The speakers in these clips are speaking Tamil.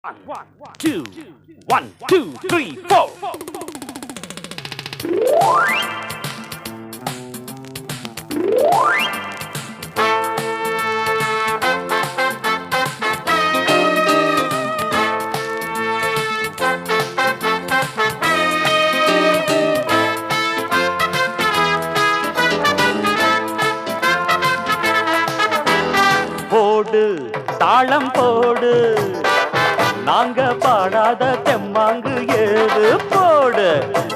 One, two, 1, 2, 3, 4. போடு தாளம் போடு நாங்க பாடாத தெம்மாங்கு ஏது போடு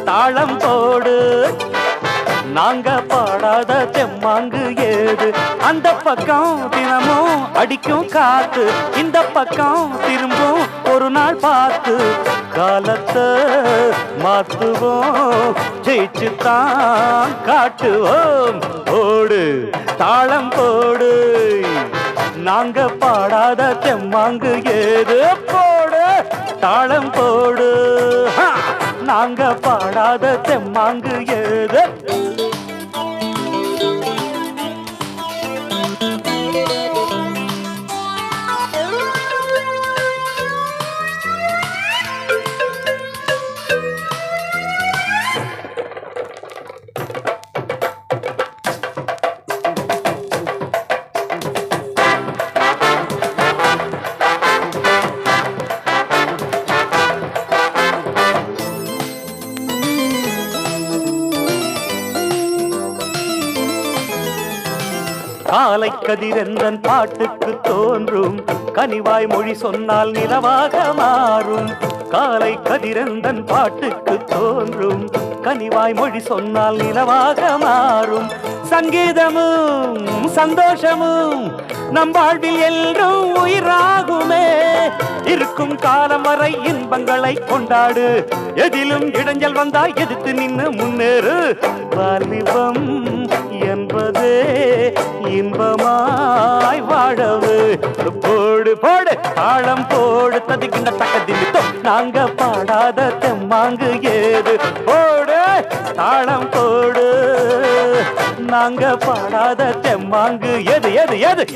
தாளம் போடு நாங்க பாடாத தெம்மாங்கு ஏது அந்த பக்கம் தினமும் அடிக்கும் காத்து இந்த பக்கம் திரும்பும் ஒரு நாள் பார்த்து காலத்தை மாத்துவோம் ஜெயிச்சுத்தான் காட்டுவோம் போடு தாளம் போடு நாங்க பாடாத தெம்மாங்கு ஏது போடு தாளம் போடு நாங்க பாடாத தெம்மாங்கு ஏது காலை கதிரெந்தன் பாட்டுக்கு தோன்றும் கனிவாய் மொழி சொன்னால் நிலவாக மாறும் காலை கதிரெந்தன் பாட்டுக்கு தோன்றும் கனிவாய் மொழி சொன்னால் நிலவாக மாறும் சங்கீதமும் சந்தோஷமும் நம் வாழ்வில் என்றும் உயிராகுமே இருக்கும் காலம் வரை இன்பங்களை கொண்டாடு எதிலும் இடைஞ்சல் வந்தாய் எதிர்த்து நின்று முன்னேறு வாலிபம் என்பதே இன்பமாய் வாழவு போடு போடு தாளம் போடு ததுக்கின்ற தக்கதிமித்தம் நாங்க பாடாத தெம்மாங்கு ஏது போடு தாளம் போடு நாங்க பாடாத தெம்மாங்கு எது எது எது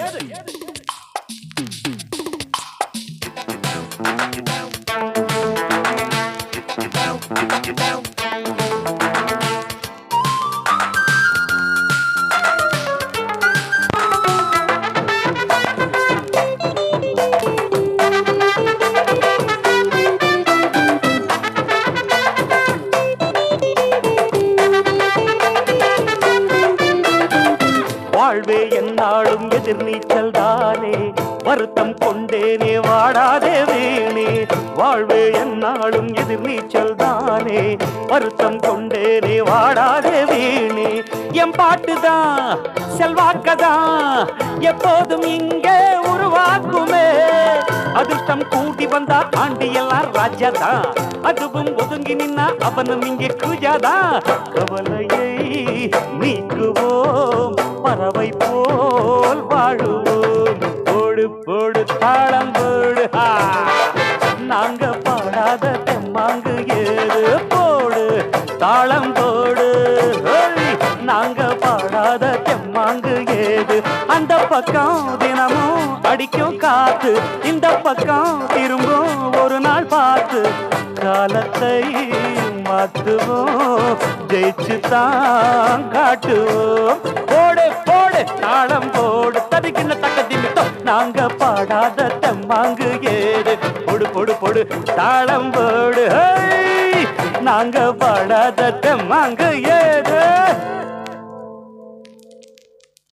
வாழ்வே என்னாலும் எதிர் நீச்சல் தானே வருத்தம் கொண்டேனே வாடாதே வேணே வாழ்வே என்னாலும் எதிர் நீச்சல் தானே வருத்தம் கொண்டேனே வாடாதே வேணே என் பாட்டுதான் செல்வாக்கதான் எப்போதும் இங்கே உருவாக்குமே அதிர்ஷ்டம் கூட்டி வந்தா ஆண்டி எல்லாம் ராஜாதான் அதுவும் ஒதுங்கி நின்னா அவனும் இங்கே கூஜாதான் கவலையை நீக்குவோம் பறவை போல் வாழுவோம் போடு போடு தாளம் போடு நாங்க பாடாத தெம்மாங்கு ஏது போடு தாளம் போடு நாங்க பாடாத தெம்மாங்கு ஏது அந்த பக்கம் தினமும் அடிக்கும் காத்து இந்த பக்கம் திரும்பும் ஒரு நாள் பார்த்து காலத்தை மாத்துவோம் ஜெயிச்சுத்தான் காட்டுவோம் போடு போடு தாளம் போடு ததுக்கின்ற தக்கதிமித்தம் நாங்க பாடாத தெம்மாங்கு ஏது பொடு பொடு பொடு தாளம் போடு நாங்க பாடாத தெம்மாங்கு ஏது